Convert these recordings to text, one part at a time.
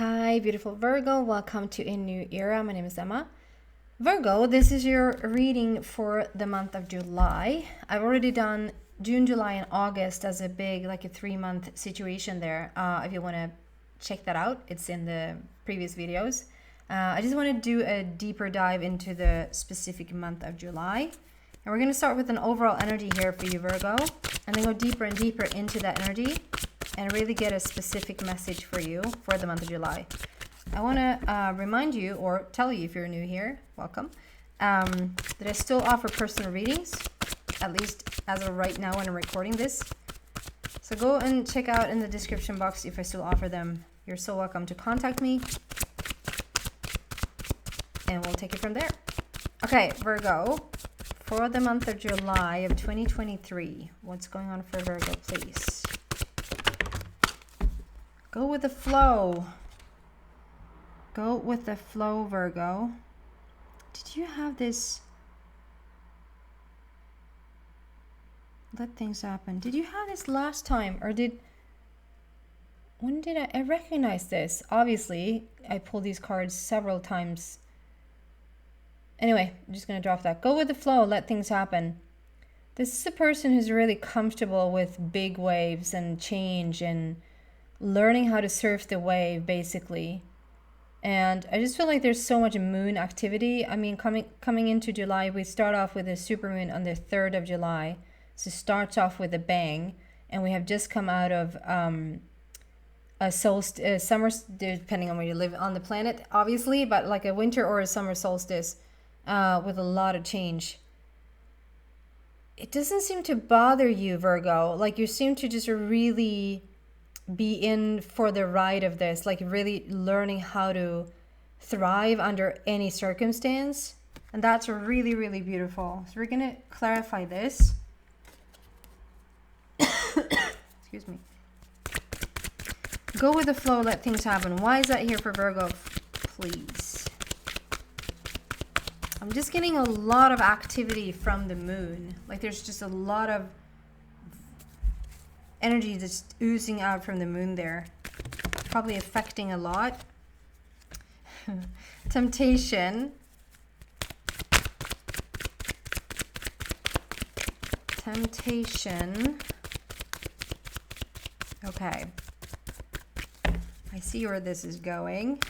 Hi, beautiful Virgo. Welcome to a new era. My name is Emma. Virgo, this is your reading for the month of July. I've already done June, July, and August as a big, like a 3-month situation there. If you want to check that out, it's in the previous videos. I just want to do a deeper dive into the specific month of July. And we're going to start with an overall energy here for you, Virgo, and then go deeper and deeper into that energy and really get a specific message for you for the month of July. I want to remind you, or tell you if you're new here, welcome, that I still offer personal readings, at least as of right now when I'm recording this. So go and check out in the description box if I still offer them. You're so welcome to contact me, and we'll take it from there. Okay, Virgo, for the month of July of 2023, what's going on for Virgo, please? Go with the flow. Go with the flow, Virgo. Did you have this? Let things happen. Did you have this last time? Or when did I recognize this? Obviously, I pulled these cards several times. Anyway, I'm just going to drop that. Go with the flow. Let things happen. This is a person who's really comfortable with big waves and change and learning how to surf the wave, basically. And I just feel like there's so much moon activity. I mean, coming into July, we start off with a supermoon on the 3rd of July. So it starts off with a bang. And we have just come out of a solstice, summer, depending on where you live on the planet, obviously, but like a winter or a summer solstice with a lot of change. It doesn't seem to bother you, Virgo. Like you seem to just really be in for the ride of this, like really learning how to thrive under any circumstance. And that's really, really beautiful. So we're going to clarify this. Excuse me. Go with the flow, let things happen. Why is that here for Virgo? Please. I'm just getting a lot of activity from the moon. Like there's just a lot of energy just oozing out from the moon there. Probably affecting a lot. Temptation. Temptation. Okay. I see where this is going.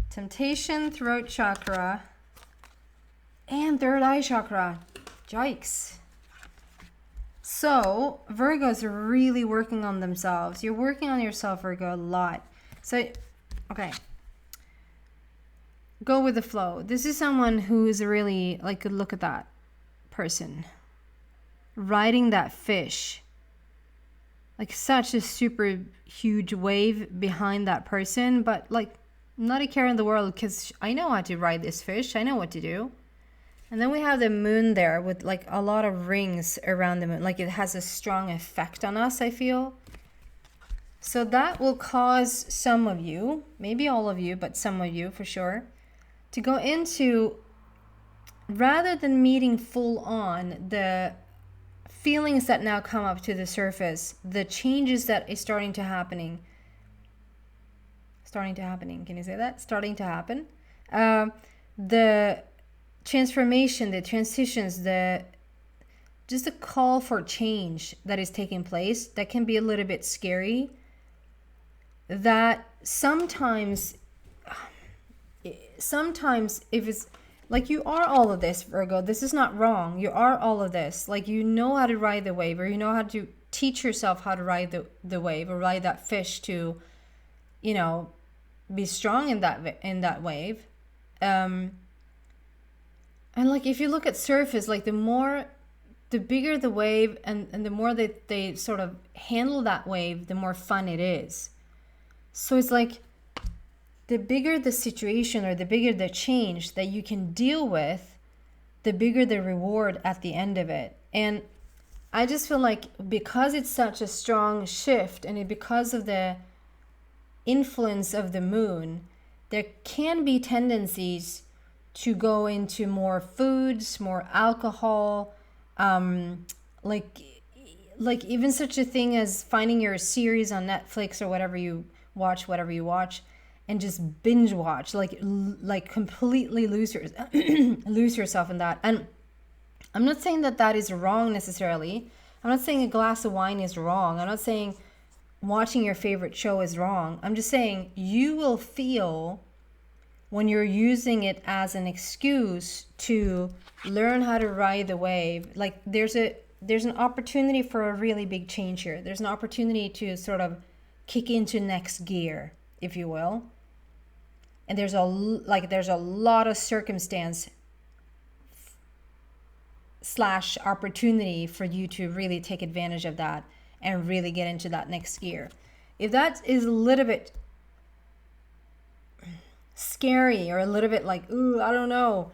Temptation, throat chakra, and third eye chakra. Yikes. So, Virgos are really working on themselves. You're working on yourself, Virgo, a lot. So, okay. Go with the flow. This is someone who is really, like, look at that person. Riding that fish. Like, such a super huge wave behind that person. But, like, not a care in the world because I know how to ride this fish. I know what to do. And then we have the moon there with like a lot of rings around the moon. Like it has a strong effect on us, I feel. So that will cause some of you, maybe all of you, but some of you for sure, to go into, rather than meeting full on the feelings that now come up to the surface, the changes that is starting to happening. Can you say that? Starting to happen. The transformation, the transitions, just a call for change that is taking place that can be a little bit scary. That sometimes if it's like you are all of this, Virgo, this is not wrong. You are all of this. Like you know how to ride the wave, or you know how to teach yourself how to ride the wave, or ride that fish to, you know, be strong in that wave. And like if you look at surface, like the bigger the wave and the more that they sort of handle that wave, the more fun it is. So it's like the bigger the situation or the bigger the change that you can deal with, the bigger the reward at the end of it. And I just feel like because it's such a strong shift and because of the influence of the moon, there can be tendencies to go into more foods, more alcohol, like like even such a thing as finding your series on Netflix or whatever you watch, and just binge watch, like completely lose lose yourself in that. And I'm not saying that that is wrong necessarily. I'm not saying a glass of wine is wrong. I'm not saying watching your favorite show is wrong. I'm just saying you will feel when you're using it as an excuse to learn how to ride the wave. Like there's an opportunity for a really big change here. There's an opportunity to sort of kick into next gear, if you will. And there's a lot of circumstance / opportunity for you to really take advantage of that and really get into that next gear. If that is a little bit scary or a little bit like, ooh, I don't know,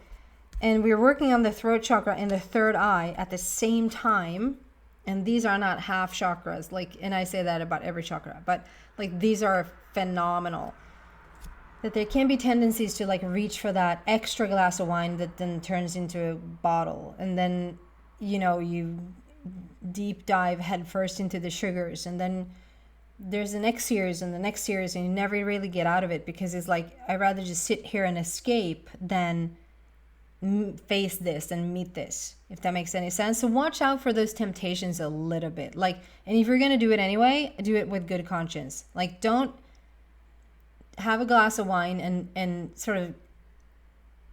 and we're working on the throat chakra and the third eye at the same time, and these are not half chakras, like, and I say that about every chakra, but like these are phenomenal, that there can be tendencies to like reach for that extra glass of wine that then turns into a bottle, and then you deep dive headfirst into the sugars, and then there's the next series and the next series, and you never really get out of it because it's like, I'd rather just sit here and escape than face this and meet this, if that makes any sense. So watch out for those temptations a little bit, like, and if you're going to do it anyway, do it with good conscience. Like, don't have a glass of wine and sort of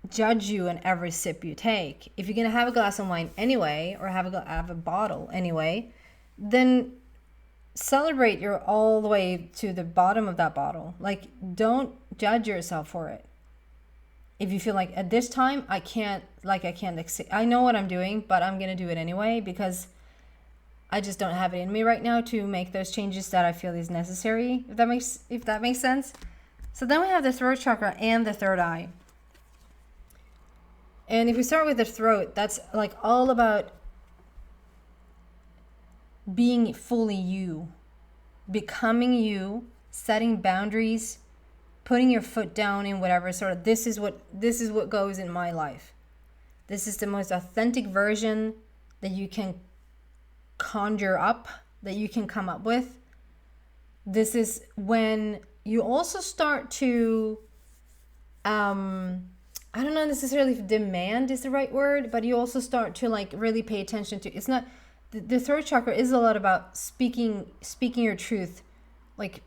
judge you in every sip you take. If you're going to have a glass of wine anyway, or have a bottle anyway, then celebrate you're all the way to the bottom of that bottle. Like, don't judge yourself for it. If you feel like at this time I know what I'm doing, but I'm going to do it anyway because I just don't have it in me right now to make those changes that I feel is necessary, if that makes sense. So then we have the throat chakra and the third eye. And if we start with the throat, that's like all about being fully you, becoming you, setting boundaries, putting your foot down in whatever sort of, this is what goes in my life. This is the most authentic version that you can conjure up, that you can come up with. This is when you also start to, I don't know necessarily if demand is the right word, but you also start to like really pay attention to, it's not, the throat chakra is a lot about speaking your truth, like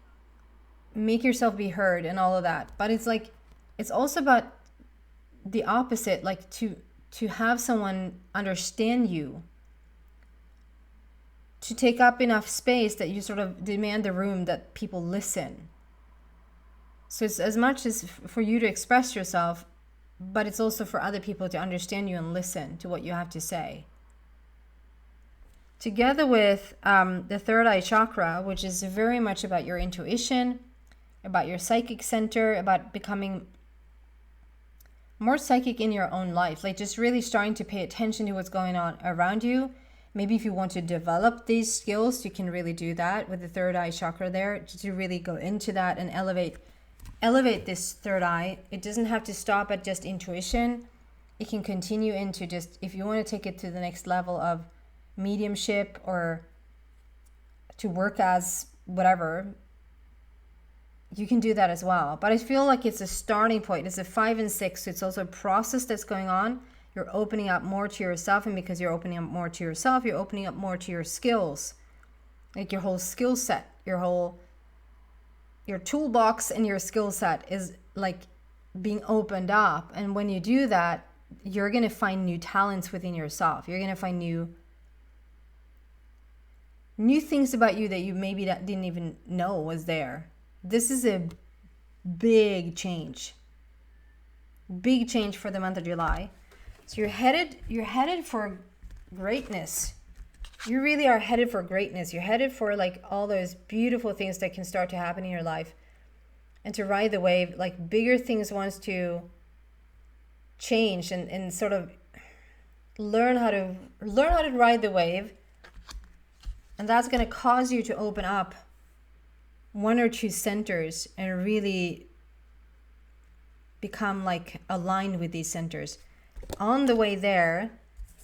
make yourself be heard and all of that. But it's like, it's also about the opposite, like to have someone understand you, to take up enough space that you sort of demand the room that people listen. So it's as much as for you to express yourself, but it's also for other people to understand you and listen to what you have to say. Together with the third eye chakra, which is very much about your intuition, about your psychic center, about becoming more psychic in your own life, like just really starting to pay attention to what's going on around you. Maybe if you want to develop these skills, you can really do that with the third eye chakra there, to really go into that and elevate this third eye. It doesn't have to stop at just intuition. It can continue into just, if you want to take it to the next level of mediumship or to work as whatever, you can do that as well. But I feel like it's a starting point. It's a 5 and 6. So it's also a process that's going on. You're opening up more to yourself, and because you're opening up more to yourself, you're opening up more to your skills, like your whole skill set, your toolbox and your skill set is like being opened up. And when you do that, you're going to find new talents within yourself. You're going to find new things about you that you maybe didn't even know was there. This is a big change for the month of July. So you're headed for greatness. You really are headed for greatness. You're headed for like all those beautiful things that can start to happen in your life, and to ride the wave, like bigger things wants to change and sort of learn how to ride the wave. And that's going to cause you to open up one or two centers and really become like aligned with these centers. On the way there,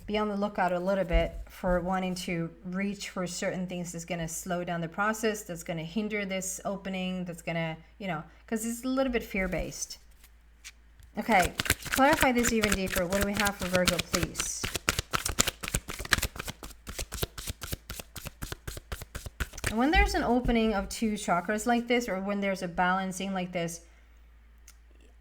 be on the lookout a little bit for wanting to reach for certain things that's going to slow down the process, that's going to hinder this opening, that's going to, you know, because it's a little bit fear-based. Okay, clarify this even deeper. What do we have for Virgo, please? And when there's an opening of two chakras like this, or when there's a balancing like this,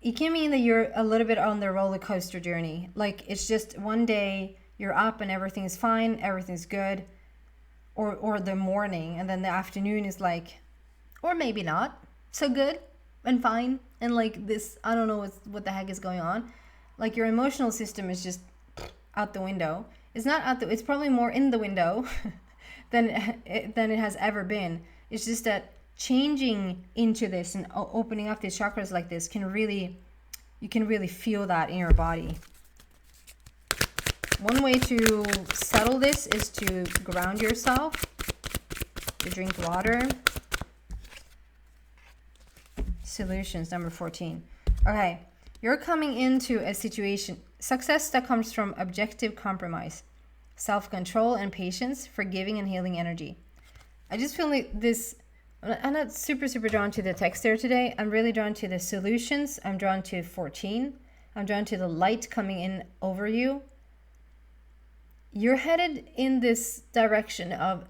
it can mean that you're a little bit on the roller coaster journey. Like, it's just one day you're up and everything's fine, everything's good, or the morning, and then the afternoon is like, or maybe not so good and fine, and like this, I don't know what the heck is going on. Like, your emotional system is just out the window. It's not out the, it's probably more in the window than it has ever been. It's just that changing into this and opening up these chakras like this can really, you can really feel that in your body. One way to settle this is to ground yourself, to drink water. Solutions, number 14. Okay, you're coming into a situation, success that comes from objective compromise, self-control and patience, forgiving and healing energy. I just feel like this, I'm not super drawn to the text there today. I'm really drawn to the solutions. I'm drawn to 14. I'm drawn to the light coming in over you. You're headed in this direction of,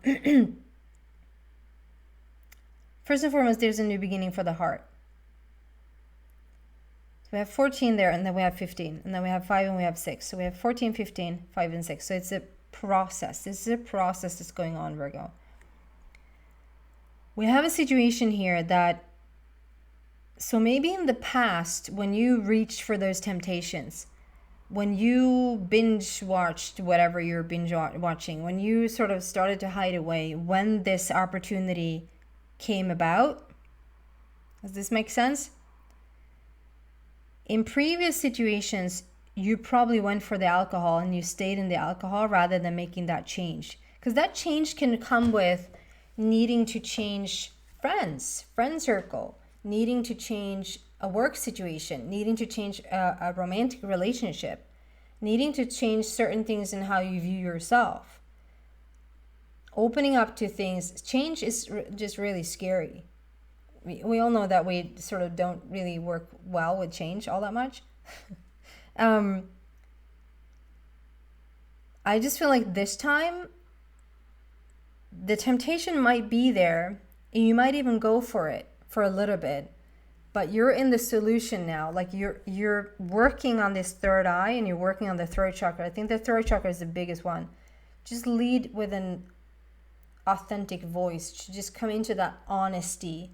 first and foremost, there's a new beginning for the heart. So we have 14 there, and then we have 15, and then we have 5, and we have 6. So we have 14, 15, 5, and 6. So it's a process. This is a process that's going on, Virgo. We have a situation here that, so maybe in the past, when you reached for those temptations, when you binge watched whatever you're binge watching, when you sort of started to hide away, when this opportunity came about, does this make sense? In previous situations, you probably went for the alcohol and you stayed in the alcohol rather than making that change. Because that change can come with needing to change friend circle, needing to change a work situation, needing to change a romantic relationship, needing to change certain things in how you view yourself. Opening up to things, change is just really scary. We all know that we sort of don't really work well with change all that much. I just feel like this time, the temptation might be there, and you might even go for it for a little bit, but you're in the solution now. Like, you're working on this third eye, and you're working on the throat chakra. I think the throat chakra is the biggest one. Just lead with an authentic voice. Just come into that honesty.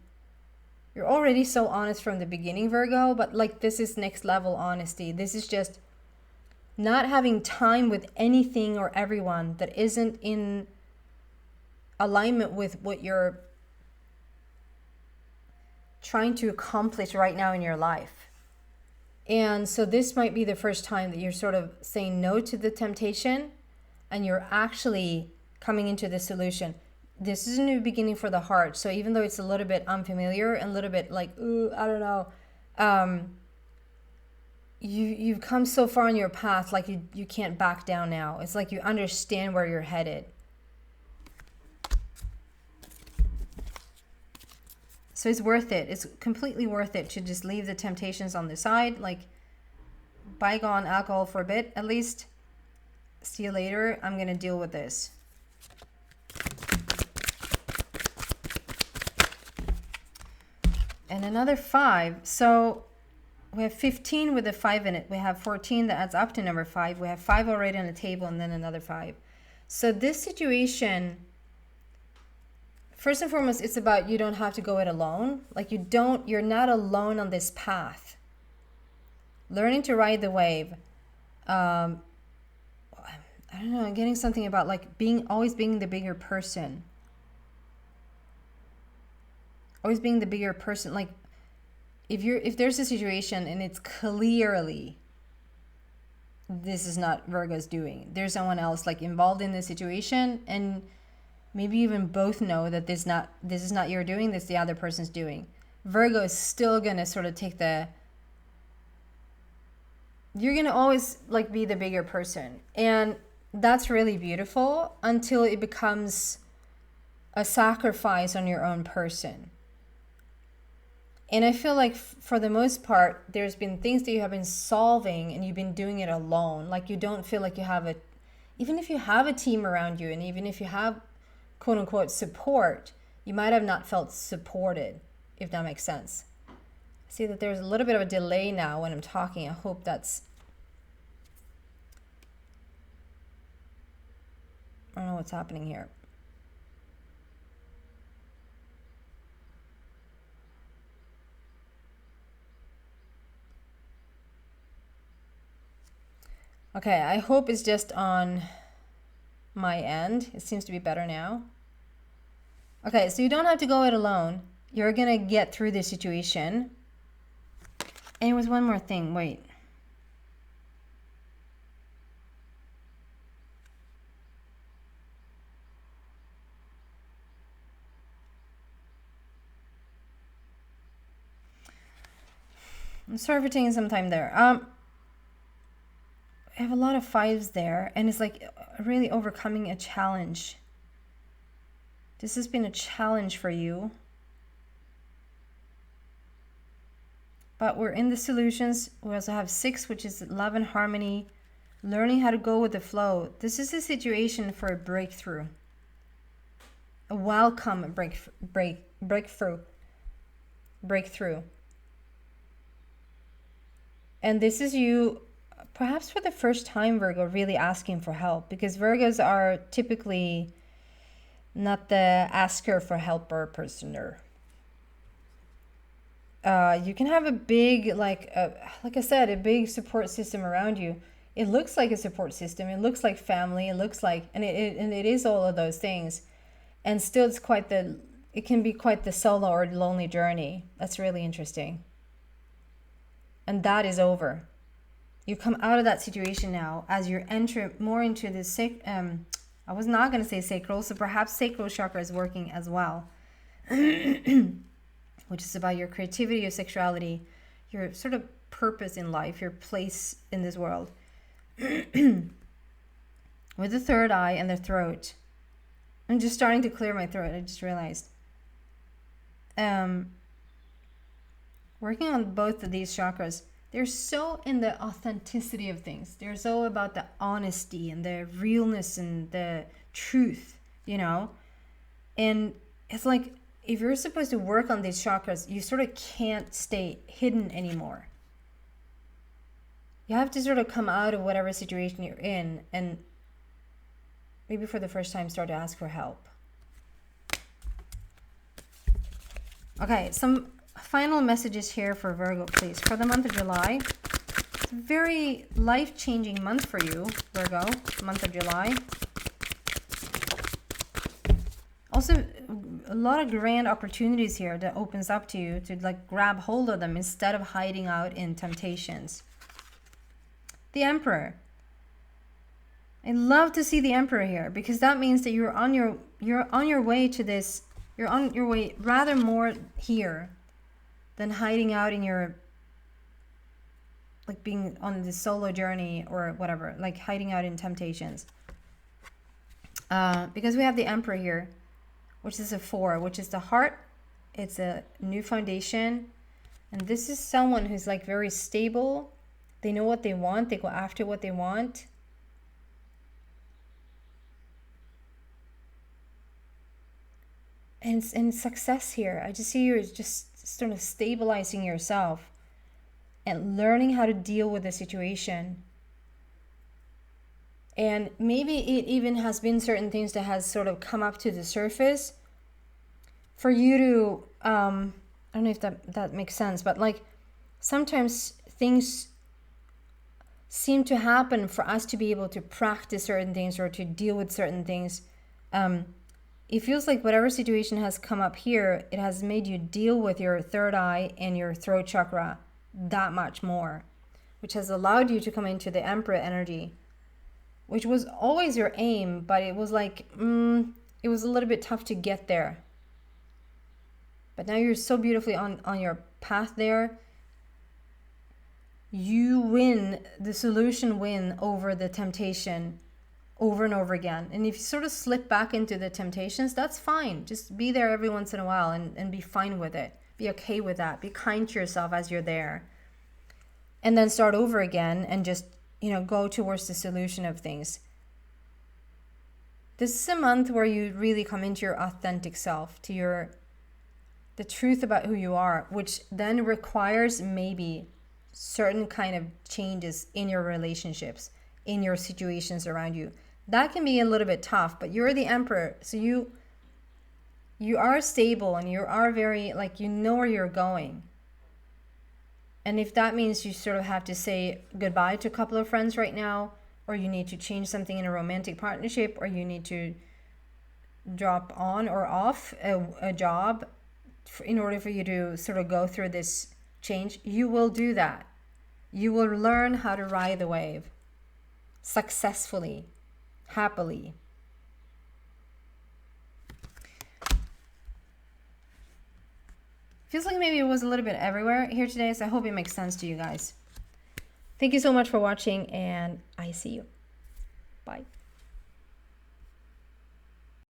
You're already so honest from the beginning, Virgo, but like, this is next level honesty. This is just not having time with anything or everyone that isn't in alignment with what you're trying to accomplish right now in your life. And so this might be the first time that you're sort of saying no to the temptation, and you're actually coming into the solution. This is a new beginning for the heart. So even though it's a little bit unfamiliar and a little bit like, ooh, I don't know, you've come so far on your path, like you can't back down now. It's like you understand where you're headed. So it's worth it. It's completely worth it to just leave the temptations on the side, like bygone alcohol for a bit at least. See you later. I'm going to deal with this. And another 5. So we have 15 with a 5 in it. We have 14 that adds up to number 5. We have 5 already on the table, and then another 5. So this situation, first and foremost, it's about you don't have to go it alone. Like, you're not alone on this path. Learning to ride the wave. I don't know, I'm getting something about like always being the bigger person. Always being the bigger person. Like, if there's a situation and it's clearly this is not Virgo's doing, there's someone else like involved in the situation, and maybe even both know that this is not your doing, this the other person's doing. Virgo is still gonna sort of take you're gonna always like be the bigger person. And that's really beautiful until it becomes a sacrifice on your own person. And I feel like for the most part, there's been things that you have been solving and you've been doing it alone. Like you don't feel like you have a, even if you have a team around you and even if you have quote unquote support, you might have not felt supported, if that makes sense. I see that there's a little bit of a delay now when I'm talking. I hope that's, I don't know what's happening here. Okay, I hope it's just on my end. It seems to be better now. Okay, so you don't have to go it alone. You're gonna get through this situation. And it was one more thing, wait. I'm sorry for taking some time there. I have a lot of fives there, and it's like really overcoming a challenge. This has been a challenge for you. But we're in the solutions. We also have 6, which is love and harmony, learning how to go with the flow. This is a situation for a breakthrough, a welcome breakthrough. And this is you, perhaps for the first time, Virgo, really asking for help, because Virgos are typically not the asker for helper personer. You can have a big, like I said, a big support system around you. It looks like a support system. It looks like family. It looks like, and it is all of those things. And still, it can be quite the solo or lonely journey. That's really interesting. And that is over. You come out of that situation now as you enter more into this, I was not going to say sacral, so perhaps sacral chakra is working as well. Which is about your creativity, your sexuality, your sort of purpose in life, your place in this world. With the third eye and the throat. I'm just starting to clear my throat, I just realized. Working on both of these chakras, they're so in the authenticity of things. They're so about the honesty and the realness and the truth, you know? And it's like, if you're supposed to work on these chakras, you sort of can't stay hidden anymore. You have to sort of come out of whatever situation you're in and maybe for the first time start to ask for help. Okay, some final messages here for Virgo, please. For the month of July, it's a very life-changing month for you, Virgo, month of July. Also, a lot of grand opportunities here that opens up to you to like grab hold of them instead of hiding out in temptations. The Emperor. I love to see the Emperor here because that means that you're on your way to this. You're on your way rather more here than hiding out in your, like being on the solo journey or whatever, like hiding out in temptations. Because we have the Emperor here, which is a 4, which is the heart. It's a new foundation. And this is someone who's like very stable. They know what they want. They go after what they want. And success here. I just see you as just sort of stabilizing yourself and learning how to deal with the situation. And maybe it even has been certain things that has sort of come up to the surface for you to, I don't know if that makes sense, but like sometimes things seem to happen for us to be able to practice certain things or to deal with certain things. It feels like whatever situation has come up here, it has made you deal with your third eye and your throat chakra that much more, which has allowed you to come into the Emperor energy, which was always your aim, but it was like, it was a little bit tough to get there. But now you're so beautifully on your path there. You win, the solution win over the temptation, over and over again. And if you sort of slip back into the temptations, that's fine. Just be there every once in a while and be fine with it. Be okay with that. Be kind to yourself as you're there. And then start over again and just, go towards the solution of things. This is a month where you really come into your authentic self, to the truth about who you are, which then requires maybe certain kind of changes in your relationships, in your situations around you. That can be a little bit tough, but you're the emperor, so you are stable and you are very, you know where you're going. And if that means you sort of have to say goodbye to a couple of friends right now, or you need to change something in a romantic partnership, or you need to drop on or off a job in order for you to sort of go through this change, you will do that. You will learn how to ride the wave successfully, happily. Feels like maybe it was a little bit everywhere here today, so I hope it makes sense to you guys. Thank you so much for watching, and I see you. Bye.